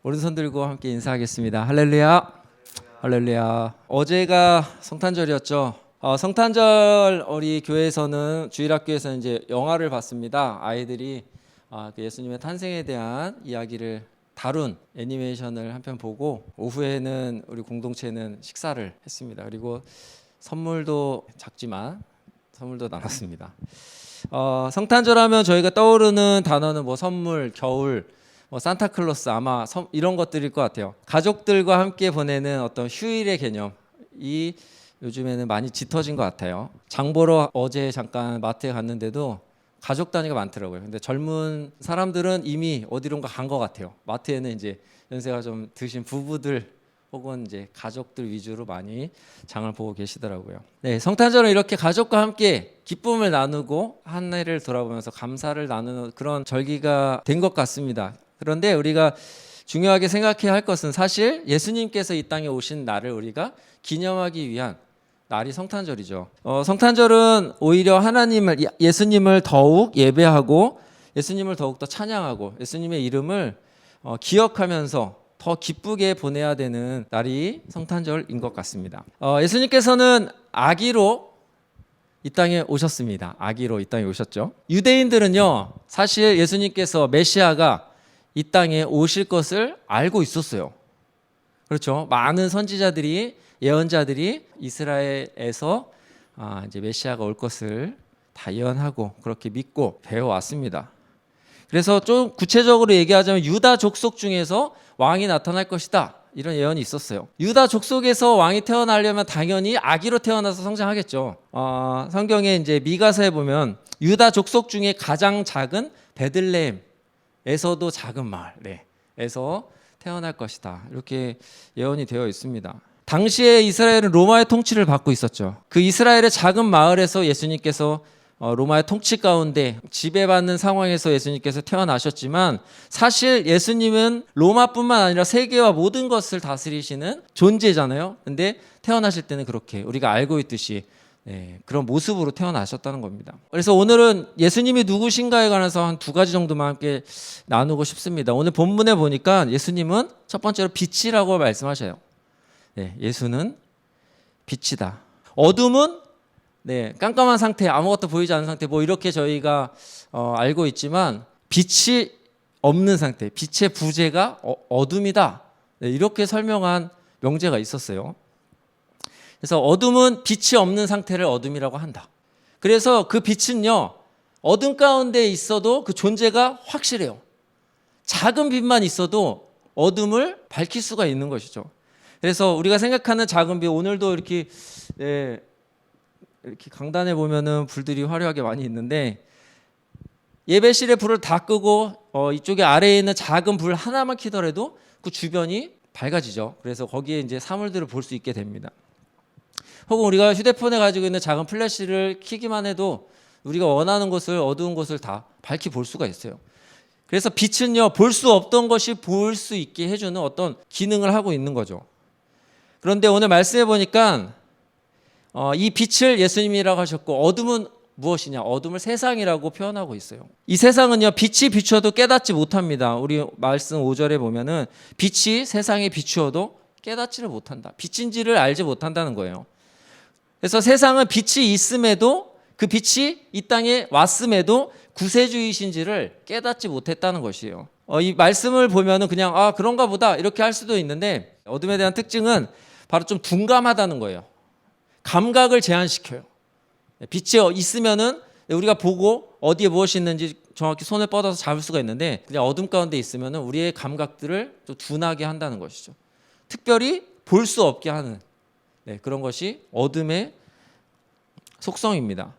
오른손 들고 함께 인사하겠습니다. 할렐루야. 할렐루야. 어제가 성탄절이었죠. 성탄절 우리 교회에서는 주일학교에서 이제 영화를 봤습니다. 아이들이 그 예수님의 탄생에 대한 이야기를 다룬 애니메이션을 한 편 보고 오후에는 우리 공동체는 식사를 했습니다. 그리고 선물도 작지만 선물도 나눴습니다. 성탄절 하면 저희가 떠오르는 단어는 뭐 선물, 겨울, 뭐 산타클로스 아마 이런 것들일 것 같아요. 가족들과 함께 보내는 어떤 휴일의 개념이 요즘에는 많이 짙어진 것 같아요. 장 보러 어제 잠깐 마트에 갔는데도 가족 단위가 많더라고요. 근데 젊은 사람들은 이미 어디론가 간 것 같아요. 마트에는 이제 연세가 좀 드신 부부들 혹은 이제 가족들 위주로 많이 장을 보고 계시더라고요. 네, 성탄절은 이렇게 가족과 함께 기쁨을 나누고 한 해를 돌아보면서 감사를 나누는 그런 절기가 된 것 같습니다. 그런데 우리가 중요하게 생각해야 할 것은 사실 예수님께서 이 땅에 오신 날을 우리가 기념하기 위한 날이 성탄절이죠. 성탄절은 오히려 하나님을, 예수님을 더욱 예배하고 예수님을 더욱더 찬양하고 예수님의 이름을 기억하면서 더 기쁘게 보내야 되는 날이 성탄절인 것 같습니다. 예수님께서는 아기로 이 땅에 오셨습니다. 아기로 이 땅에 오셨죠. 유대인들은요, 사실 예수님께서 메시아가 이 땅에 오실 것을 알고 있었어요. 그렇죠. 많은 선지자들이, 예언자들이 이스라엘에서 이제 메시아가 올 것을 다 예언하고 그렇게 믿고 배워왔습니다. 그래서 좀 구체적으로 얘기하자면 유다 족속 중에서 왕이 나타날 것이다, 이런 예언이 있었어요. 유다 족속에서 왕이 태어나려면 당연히 아기로 태어나서 성장하겠죠. 성경에 이제 미가서에 보면 유다 족속 중에 가장 작은 베들레헴에서도 작은 마을에서 태어날 것이다, 이렇게 예언이 되어 있습니다. 당시에 이스라엘은 로마의 통치를 받고 있었죠. 그 이스라엘의 작은 마을에서 예수님께서 로마의 통치 가운데 지배받는 상황에서 예수님께서 태어나셨지만 사실 예수님은 로마뿐만 아니라 세계와 모든 것을 다스리시는 존재잖아요. 근데 태어나실 때는 그렇게 우리가 알고 있듯이 그런 모습으로 태어나셨다는 겁니다. 그래서 오늘은 예수님이 누구신가에 관해서 한 두 가지 정도만 함께 나누고 싶습니다. 오늘 본문에 보니까 예수님은 첫 번째로 빛이라고 말씀하셔요. 예수는 빛이다. 어둠은 깜깜한 상태, 아무것도 보이지 않는 상태, 뭐 이렇게 저희가 알고 있지만 빛이 없는 상태, 빛의 부재가 어둠이다, 이렇게 설명한 명제가 있었어요. 그래서 어둠은 빛이 없는 상태를 어둠이라고 한다. 그래서 그 빛은요, 어둠 가운데 있어도 그 존재가 확실해요. 작은 빛만 있어도 어둠을 밝힐 수가 있는 것이죠. 그래서 우리가 생각하는 작은 빛, 오늘도 이렇게 강단에 보면은 불들이 화려하게 많이 있는데 예배실에 불을 다 끄고 이쪽에 아래에 있는 작은 불 하나만 켜더라도 그 주변이 밝아지죠. 그래서 거기에 이제 사물들을 볼 수 있게 됩니다. 혹은 우리가 휴대폰에 가지고 있는 작은 플래시를 켜기만 해도 우리가 원하는 곳을, 어두운 곳을 다 밝히 볼 수가 있어요. 그래서 빛은요, 볼 수 없던 것이 볼 수 있게 해주는 어떤 기능을 하고 있는 거죠. 그런데 오늘 말씀해 보니까 이 빛을 예수님이라고 하셨고 어둠은 무엇이냐? 어둠을 세상이라고 표현하고 있어요. 이 세상은요, 빛이 비추어도 깨닫지 못합니다. 우리 말씀 5절에 보면은 빛이 세상에 비추어도 깨닫지를 못한다. 빛인지를 알지 못한다는 거예요. 그래서 세상은 빛이 있음에도, 그 빛이 이 땅에 왔음에도 구세주이신지를 깨닫지 못했다는 것이에요. 이 말씀을 보면은 그냥 그런가 보다 이렇게 할 수도 있는데 어둠에 대한 특징은 바로 좀 둔감하다는 거예요. 감각을 제한시켜요. 빛이 있으면은 우리가 보고 어디에 무엇이 있는지 정확히 손을 뻗어서 잡을 수가 있는데 그냥 어둠 가운데 있으면은 우리의 감각들을 좀 둔하게 한다는 것이죠. 특별히 볼 수 없게 하는 그런 것이 어둠의 속성입니다.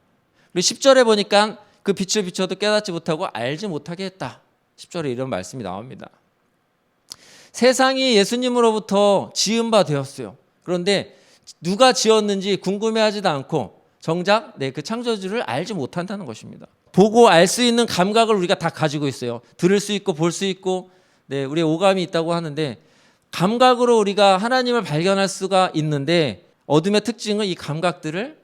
그리고 10절에 보니까 그 빛을 비춰도 깨닫지 못하고 알지 못하게 했다. 10절에 이런 말씀이 나옵니다. 세상이 예수님으로부터 지은 바 되었어요. 그런데 누가 지었는지 궁금해하지도 않고 정작 그 창조주를 알지 못한다는 것입니다. 보고 알 수 있는 감각을 우리가 다 가지고 있어요. 들을 수 있고 볼 수 있고 우리의 오감이 있다고 하는데 감각으로 우리가 하나님을 발견할 수가 있는데 어둠의 특징은 이 감각들을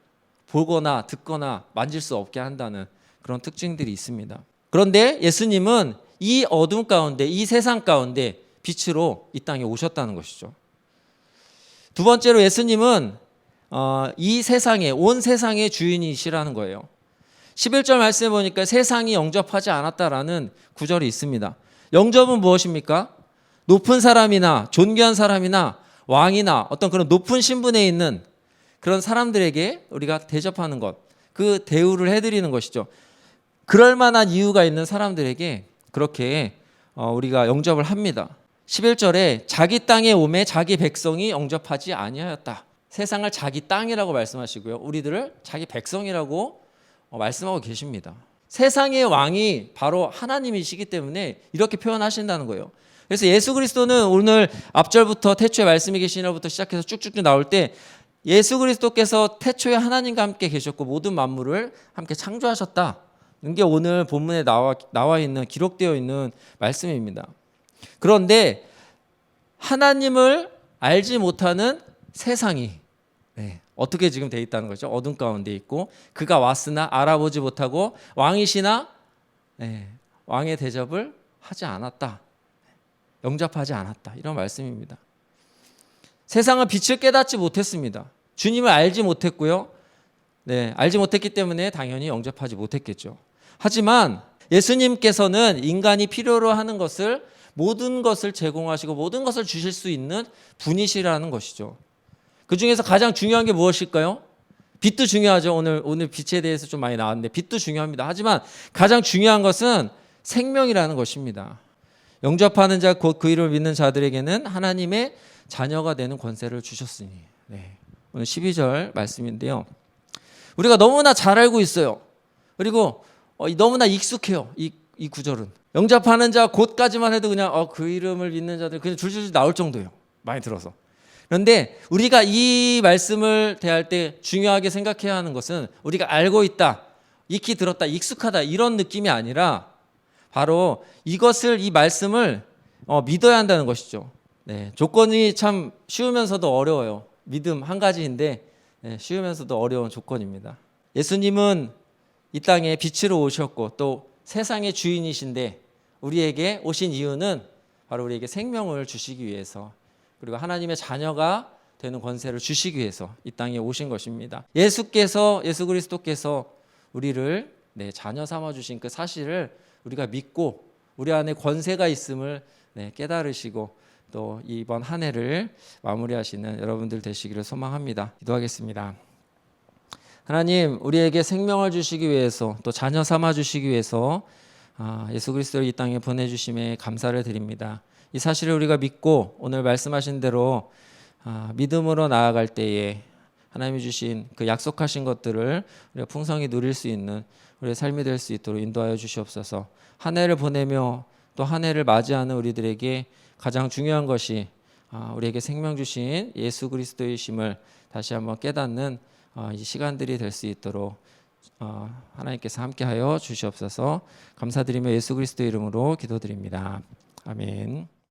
보거나 듣거나 만질 수 없게 한다는 그런 특징들이 있습니다. 그런데 예수님은 이 어둠 가운데, 이 세상 가운데 빛으로 이 땅에 오셨다는 것이죠. 두 번째로 예수님은 이 세상의 온 세상의 주인이시라는 거예요. 11절 말씀해 보니까 세상이 영접하지 않았다라는 구절이 있습니다. 영접은 무엇입니까? 높은 사람이나 존귀한 사람이나 왕이나 어떤 그런 높은 신분에 있는 그런 사람들에게 우리가 대접하는 것, 그 대우를 해드리는 것이죠. 그럴 만한 이유가 있는 사람들에게 그렇게 우리가 영접을 합니다. 11절에 자기 땅에 오매 자기 백성이 영접하지 아니하였다. 세상을 자기 땅이라고 말씀하시고요. 우리들을 자기 백성이라고 말씀하고 계십니다. 세상의 왕이 바로 하나님이시기 때문에 이렇게 표현하신다는 거예요. 그래서 예수 그리스도는 오늘 앞절부터 태초에 말씀이 계신 날부터 시작해서 쭉쭉쭉 나올 때 예수 그리스도께서 태초에 하나님과 함께 계셨고 모든 만물을 함께 창조하셨다. 이게 오늘 본문에 나와 있는 기록되어 있는 말씀입니다. 그런데 하나님을 알지 못하는 세상이 어떻게 지금 돼 있다는 거죠? 어둠 가운데 있고 그가 왔으나 알아보지 못하고 왕이시나 왕의 대접을 하지 않았다. 영접하지 않았다. 이런 말씀입니다. 세상은 빛을 깨닫지 못했습니다. 주님을 알지 못했고요. 알지 못했기 때문에 당연히 영접하지 못했겠죠. 하지만 예수님께서는 인간이 필요로 하는 것을 모든 것을 제공하시고 모든 것을 주실 수 있는 분이시라는 것이죠. 그 중에서 가장 중요한 게 무엇일까요? 빛도 중요하죠. 오늘 빛에 대해서 좀 많이 나왔는데 빛도 중요합니다. 하지만 가장 중요한 것은 생명이라는 것입니다. 영접하는 자 곧 그 이름을 믿는 자들에게는 하나님의 자녀가 되는 권세를 주셨으니. 오늘 12절 말씀인데요. 우리가 너무나 잘 알고 있어요. 그리고 너무나 익숙해요. 이 구절은. 영접하는 자 곧까지만 해도 그냥 그 이름을 믿는 자들 그냥 줄줄줄 나올 정도예요. 많이 들어서. 그런데 우리가 이 말씀을 대할 때 중요하게 생각해야 하는 것은 우리가 알고 있다, 익히 들었다, 익숙하다 이런 느낌이 아니라 바로 이 말씀을 믿어야 한다는 것이죠. 조건이 참 쉬우면서도 어려워요. 믿음 한 가지인데 쉬우면서도 어려운 조건입니다. 예수님은 이 땅에 빛으로 오셨고 또 세상의 주인이신데 우리에게 오신 이유는 바로 우리에게 생명을 주시기 위해서 그리고 하나님의 자녀가 되는 권세를 주시기 위해서 이 땅에 오신 것입니다. 예수 그리스도께서 우리를 자녀 삼아 주신 그 사실을 우리가 믿고 우리 안에 권세가 있음을 깨달으시고 또 이번 한 해를 마무리하시는 여러분들 되시기를 소망합니다. 기도하겠습니다. 하나님, 우리에게 생명을 주시기 위해서 또 자녀 삼아 주시기 위해서 예수 그리스도를 이 땅에 보내주심에 감사를 드립니다. 이 사실을 우리가 믿고 오늘 말씀하신 대로 믿음으로 나아갈 때에 하나님이 주신 그 약속하신 것들을 우리가 풍성히 누릴 수 있는 우리의 삶이 될 수 있도록 인도하여 주시옵소서. 한 해를 보내며 또 한 해를 맞이하는 우리들에게 가장 중요한 것이 우리에게 생명 주신 예수 그리스도이심을 다시 한번 깨닫는 이 시간들이 될 수 있도록 하나님께서 함께하여 주시옵소서. 감사드리며 예수 그리스도의 이름으로 기도드립니다. 아멘.